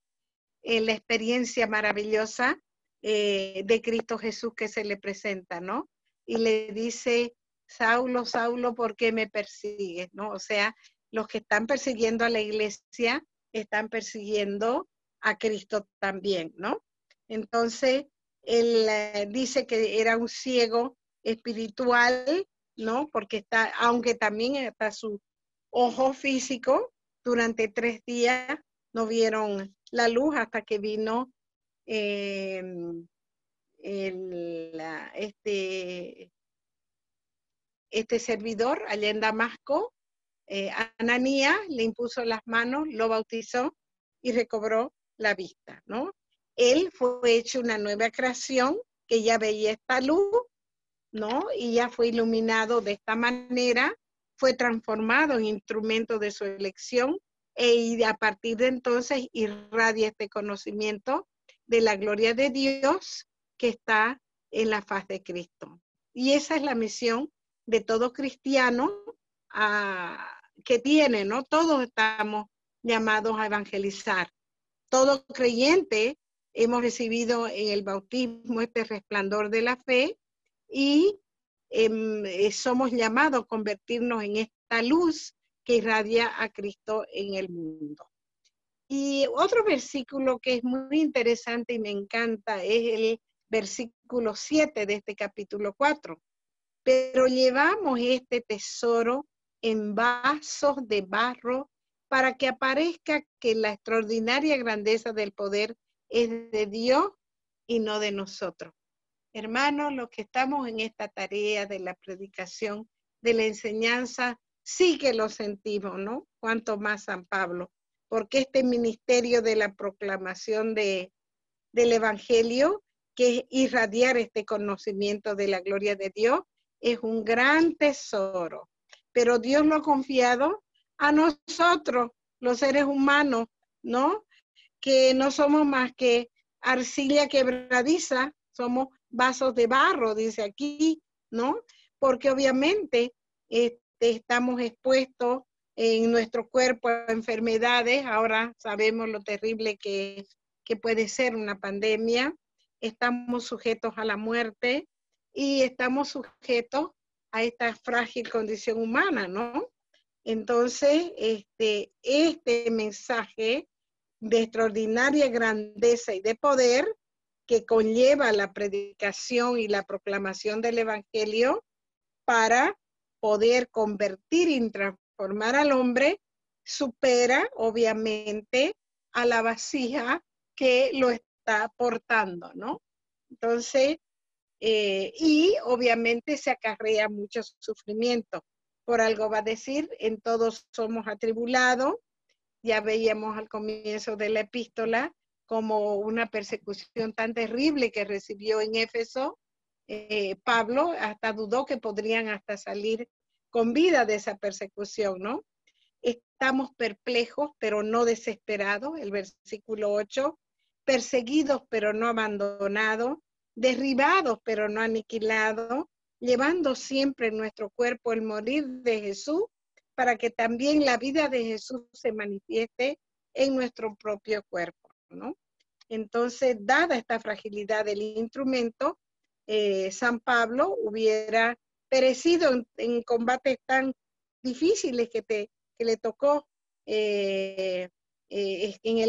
la experiencia maravillosa de Cristo Jesús que se le presenta, ¿no? Y le dice, Saulo, Saulo, ¿por qué me persigues? ¿No? O sea, los que están persiguiendo a la iglesia están persiguiendo a Cristo también, ¿no? Entonces, él dice que era un ciego espiritual, ¿no? Porque está, aunque también está su ojo físico, durante 3 días no vieron la luz hasta que vino este servidor allá en Damasco, Ananías, le impuso las manos, lo bautizó y recobró la vista, ¿no? Él fue hecho una nueva creación que ya veía esta luz, ¿no? Y ya fue iluminado de esta manera, fue transformado en instrumento de su elección y a partir de entonces irradia este conocimiento de la gloria de Dios que está en la faz de Cristo. Y esa es la misión de todo cristiano que tiene, ¿no? Todos estamos llamados a evangelizar. Todo creyente hemos recibido en el bautismo este resplandor de la fe y somos llamados a convertirnos en esta luz que irradia a Cristo en el mundo. Y otro versículo que es muy interesante y me encanta es el versículo 7 de este capítulo 4. Pero llevamos este tesoro en vasos de barro para que aparezca que la extraordinaria grandeza del poder es de Dios y no de nosotros. Hermanos, los que estamos en esta tarea de la predicación, de la enseñanza, sí que lo sentimos, ¿no? Cuanto más San Pablo, porque este ministerio de la proclamación del Evangelio, que es irradiar este conocimiento de la gloria de Dios, es un gran tesoro. Pero Dios lo ha confiado a nosotros, los seres humanos, ¿no? Que no somos más que arcilla quebradiza, somos vasos de barro, dice aquí, ¿no? Porque obviamente estamos expuestos en nuestro cuerpo a enfermedades, ahora sabemos lo terrible que puede ser una pandemia, estamos sujetos a la muerte y estamos sujetos a esta frágil condición humana, ¿no? Entonces, este mensaje de extraordinaria grandeza y de poder que conlleva la predicación y la proclamación del Evangelio para poder convertir y transformar al hombre, supera obviamente a la vasija que lo está portando, ¿no? Entonces, y obviamente se acarrea mucho sufrimiento. Por algo va a decir, en todos somos atribulados. Ya veíamos al comienzo de la epístola como una persecución tan terrible que recibió en Éfeso. Pablo hasta dudó que podrían hasta salir con vida de esa persecución, ¿no? Estamos perplejos, pero no desesperados, el versículo 8, perseguidos, pero no abandonados, derribados, pero no aniquilados, llevando siempre en nuestro cuerpo el morir de Jesús, para que también la vida de Jesús se manifieste en nuestro propio cuerpo, ¿no? Entonces, dada esta fragilidad del instrumento, San Pablo hubiera perecido en combates tan difíciles que le tocó, en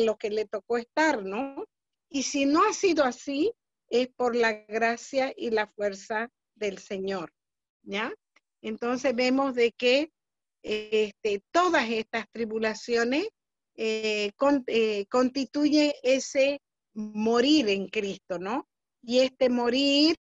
lo que le tocó estar, ¿no? Y si no ha sido así, es por la gracia y la fuerza del Señor, ¿ya? Entonces vemos de que todas estas tribulaciones constituye ese morir en Cristo, ¿no? Y este morir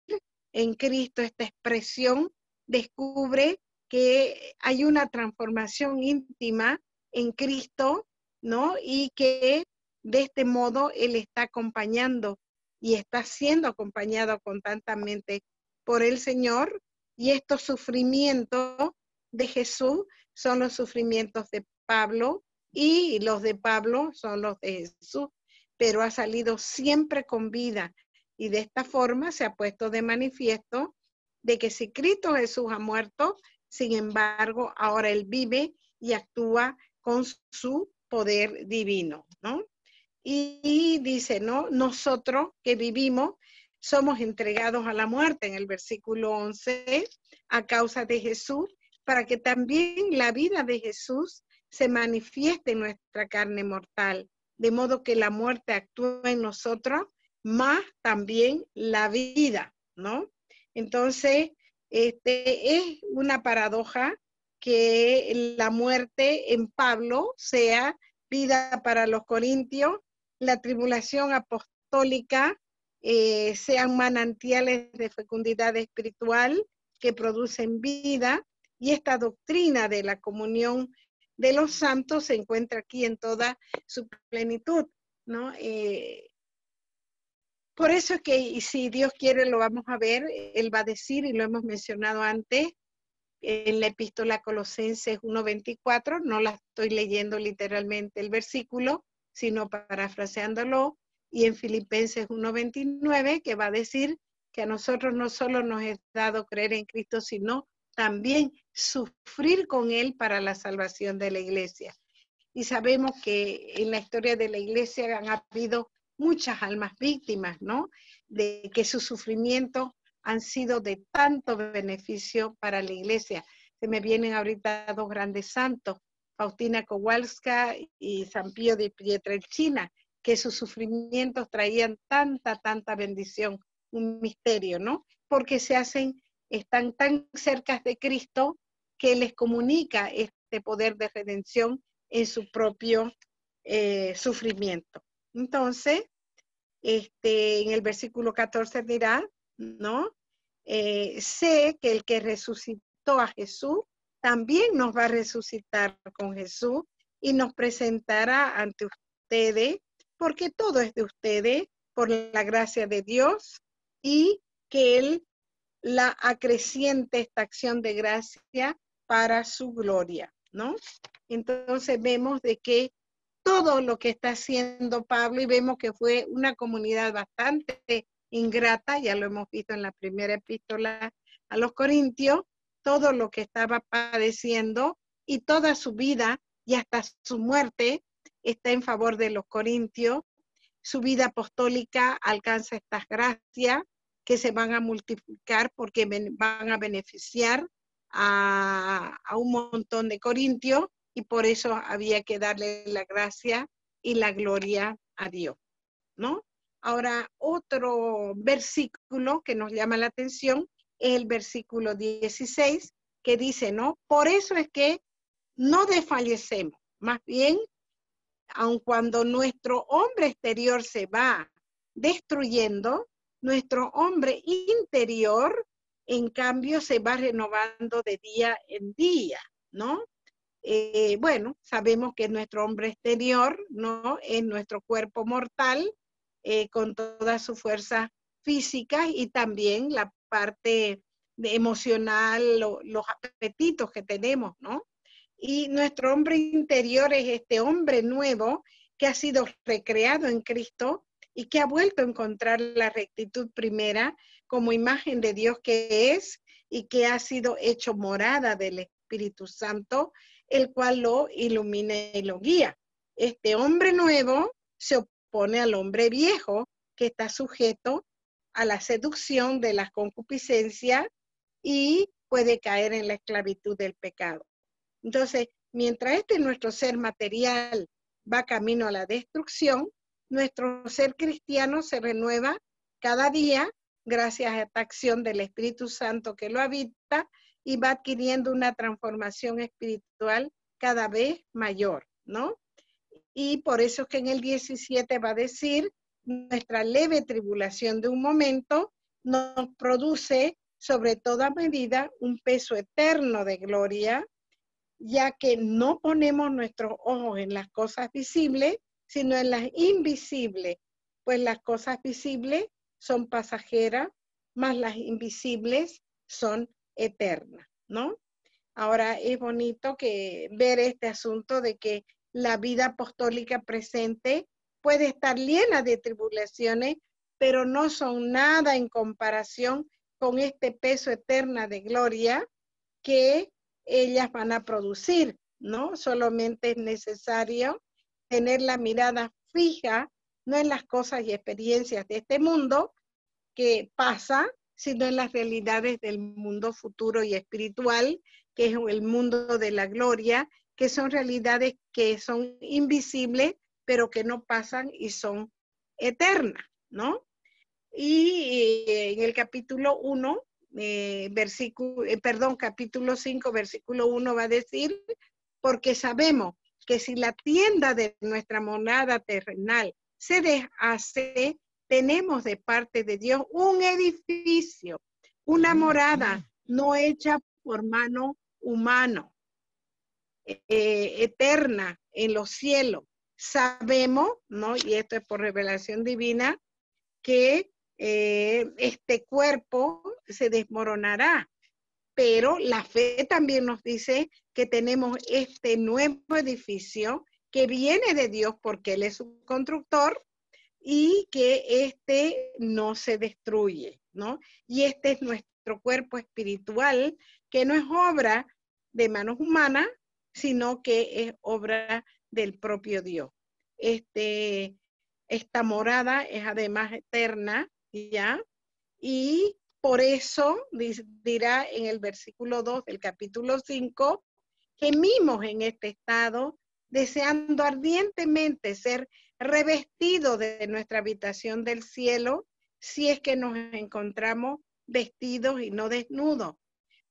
en Cristo, esta expresión, descubre que hay una transformación íntima en Cristo, ¿no? Y que de este modo Él está acompañando y está siendo acompañado constantemente por el Señor, y estos sufrimientos de Jesús son los sufrimientos de Pablo, y los de Pablo son los de Jesús, pero ha salido siempre con vida, y de esta forma se ha puesto de manifiesto de que si Cristo Jesús ha muerto, sin embargo, ahora Él vive y actúa con su poder divino, ¿no? Y dice, ¿no? Nosotros que vivimos somos entregados a la muerte, en el versículo 11, a causa de Jesús, para que también la vida de Jesús se manifieste en nuestra carne mortal, de modo que la muerte actúa en nosotros, más también la vida, ¿no? Entonces, es una paradoja que la muerte en Pablo sea vida para los corintios, la tribulación apostólica sean manantiales de fecundidad espiritual que producen vida, y esta doctrina de la comunión de los santos se encuentra aquí en toda su plenitud, ¿no? Por eso es que, y si Dios quiere, lo vamos a ver, Él va a decir, y lo hemos mencionado antes, en la epístola a Colosenses 1:24, no la estoy leyendo literalmente el versículo, sino parafraseándolo, y en Filipenses 1:29, que va a decir que a nosotros no solo nos es dado creer en Cristo, sino también sufrir con Él para la salvación de la iglesia. Y sabemos que en la historia de la iglesia han habido muchas almas víctimas, ¿no? De que sus sufrimientos han sido de tanto beneficio para la iglesia. Se me vienen ahorita dos grandes santos, Faustina Kowalska y San Pío de Pietrelcina, que sus sufrimientos traían tanta bendición, un misterio, ¿no? Porque están tan cerca de Cristo que les comunica este poder de redención en su propio sufrimiento. Entonces, en el versículo 14 dirá, ¿no? Sé que el que resucitó a Jesús también nos va a resucitar con Jesús y nos presentará ante ustedes, porque todo es de ustedes, por la gracia de Dios, y que Él la acreciente esta acción de gracia para su gloria, ¿no? Entonces vemos de que todo lo que está haciendo Pablo, y vemos que fue una comunidad bastante ingrata, ya lo hemos visto en la primera epístola a los Corintios, todo lo que estaba padeciendo y toda su vida y hasta su muerte está en favor de los corintios. Su vida apostólica alcanza estas gracias que se van a multiplicar porque van a beneficiar a un montón de corintios, y por eso había que darle la gracia y la gloria a Dios, ¿no? Ahora, otro versículo que nos llama la atención es el versículo 16, que dice, ¿no? Por eso es que no desfallecemos, más bien, aun cuando nuestro hombre exterior se va destruyendo, nuestro hombre interior, en cambio, se va renovando de día en día, ¿no? Bueno, sabemos que nuestro hombre exterior, ¿no? Es nuestro cuerpo mortal, con toda su fuerza física, y también la parte emocional, los apetitos que tenemos, ¿no? Y nuestro hombre interior es este hombre nuevo que ha sido recreado en Cristo y que ha vuelto a encontrar la rectitud primera como imagen de Dios que es, y que ha sido hecho morada del Espíritu Santo, el cual lo ilumina y lo guía. Este hombre nuevo se opone al hombre viejo, que está sujeto a la seducción de la concupiscencia y puede caer en la esclavitud del pecado. Entonces, mientras nuestro ser material va camino a la destrucción, nuestro ser cristiano se renueva cada día gracias a esta acción del Espíritu Santo que lo habita, y va adquiriendo una transformación espiritual cada vez mayor, ¿no? Y por eso es que en el 17 va a decir, nuestra leve tribulación de un momento nos produce sobre toda medida un peso eterno de gloria, ya que no ponemos nuestros ojos en las cosas visibles, sino en las invisibles, pues las cosas visibles son pasajeras, más las invisibles son eternas, ¿no? Ahora es bonito que ver este asunto de que la vida apostólica presente puede estar llena de tribulaciones, pero no son nada en comparación con este peso eterno de gloria que ellas van a producir, ¿no? Solamente es necesario tener la mirada fija, no en las cosas y experiencias de este mundo que pasa, sino en las realidades del mundo futuro y espiritual, que es el mundo de la gloria, que son realidades que son invisibles, pero que no pasan y son eternas, ¿no? Y en el capítulo 1, capítulo 5, versículo 1 va a decir, porque sabemos que si la tienda de nuestra morada terrenal se deshace, tenemos de parte de Dios un edificio, una morada no hecha por mano humana, eterna en los cielos. Sabemos, ¿no? Y esto es por revelación divina, que este cuerpo se desmoronará, pero la fe también nos dice que tenemos este nuevo edificio que viene de Dios porque Él es su constructor y que este no se destruye, ¿no? Y este es nuestro cuerpo espiritual, que no es obra de manos humanas, sino que es obra del propio Dios. Esta morada es además eterna, ¿ya? Y por eso dirá en el versículo 2 del capítulo 5, gemimos en este estado, deseando ardientemente ser revestidos de nuestra habitación del cielo, si es que nos encontramos vestidos y no desnudos.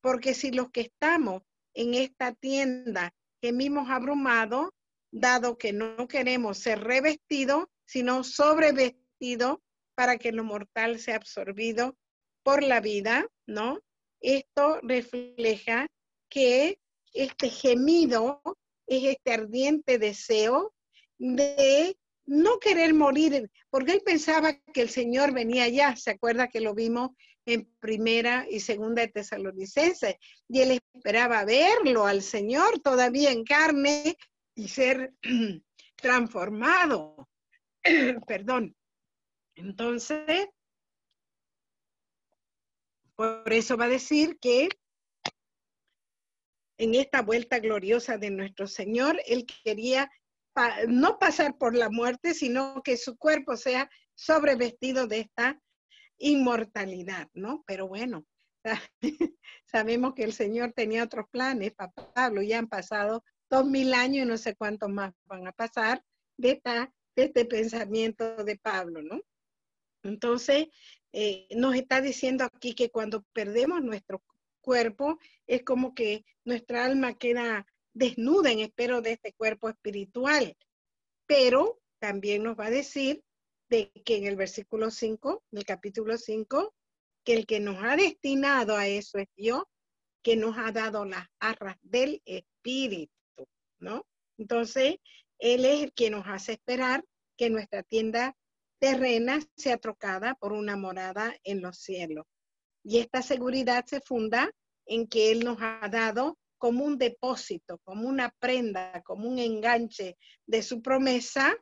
Porque si los que estamos en esta tienda gemimos abrumados, dado que no queremos ser revestidos, sino sobrevestidos para que lo mortal sea absorbido por la vida, ¿no? Esto refleja que este gemido es este ardiente deseo de no querer morir, porque él pensaba que el Señor venía ya, ¿se acuerda que lo vimos en primera y segunda de Tesalonicenses? Y él esperaba verlo al Señor todavía en carne y ser transformado. Perdón. Entonces, por eso va a decir que en esta vuelta gloriosa de nuestro Señor, Él quería no pasar por la muerte, sino que su cuerpo sea sobrevestido de esta inmortalidad, ¿no? Pero bueno, sabemos que el Señor tenía otros planes para Pablo, ya han pasado 2000 años y no sé cuántos más van a pasar de este pensamiento de Pablo, ¿no? Entonces, nos está diciendo aquí que cuando perdemos nuestro cuerpo, es como que nuestra alma queda desnuda en espero de este cuerpo espiritual. Pero también nos va a decir de que en el versículo 5, en el capítulo 5, que el que nos ha destinado a eso es Dios, que nos ha dado las arras del Espíritu, ¿no? Entonces, Él es el que nos hace esperar que nuestra tienda terrena sea trocada por una morada en los cielos. Y esta seguridad se funda en que Él nos ha dado como un depósito, como una prenda, como un enganche de su promesa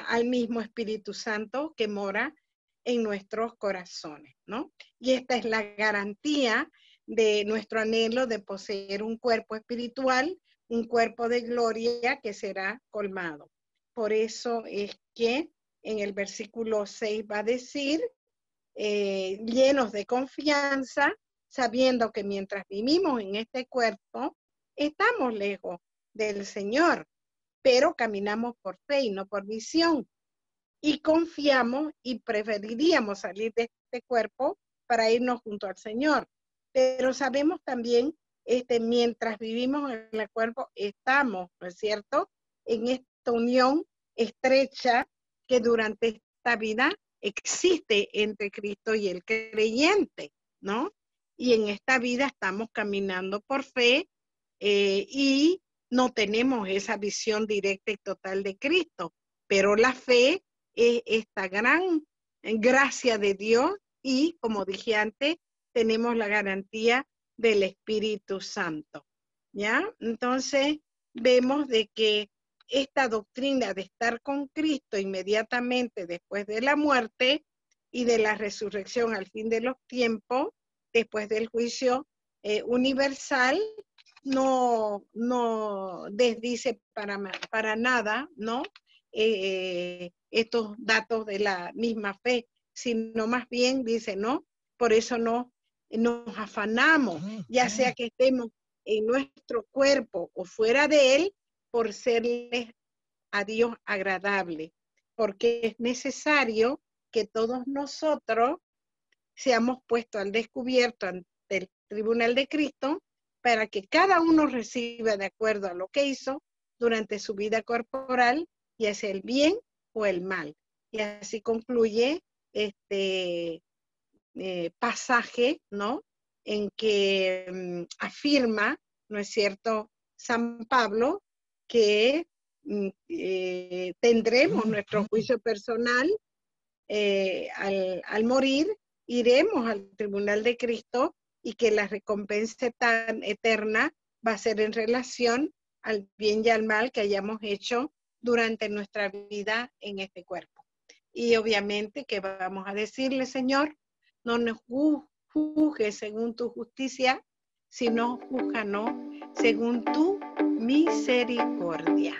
al mismo Espíritu Santo que mora en nuestros corazones, ¿no? Y esta es la garantía de nuestro anhelo de poseer un cuerpo espiritual, un cuerpo de gloria que será colmado. Por eso es que en el versículo 6 va a decir, llenos de confianza, sabiendo que mientras vivimos en este cuerpo, estamos lejos del Señor, pero caminamos por fe y no por visión. Y confiamos y preferiríamos salir de este cuerpo para irnos junto al Señor. pero sabemos también, mientras vivimos en el cuerpo, estamos, ¿no es cierto?, en esta unión estrecha que durante esta vida existe entre Cristo y el creyente, ¿no? Y en esta vida estamos caminando por fe y no tenemos esa visión directa y total de Cristo, pero la fe es esta gran gracia de Dios y, como dije antes, tenemos la garantía del Espíritu Santo, ¿ya? Entonces, vemos de que esta doctrina de estar con Cristo inmediatamente después de la muerte y de la resurrección al fin de los tiempos, después del juicio universal, no desdice para nada, ¿no? Estos datos de la misma fe, sino más bien dice, ¿no? Por eso nos afanamos, ya sea que estemos en nuestro cuerpo o fuera de él, por serles a Dios agradable, porque es necesario que todos nosotros seamos puestos al descubierto ante el tribunal de Cristo para que cada uno reciba de acuerdo a lo que hizo durante su vida corporal, ya sea el bien o el mal. Y así concluye este pasaje, ¿no? En que afirma, ¿no es cierto?, San Pablo, que tendremos nuestro juicio personal al morir, iremos al tribunal de Cristo y que la recompensa tan eterna va a ser en relación al bien y al mal que hayamos hecho durante nuestra vida en este cuerpo. Y obviamente que vamos a decirle, Señor, no nos juzgues según tu justicia, sino júzganos según tu misericordia.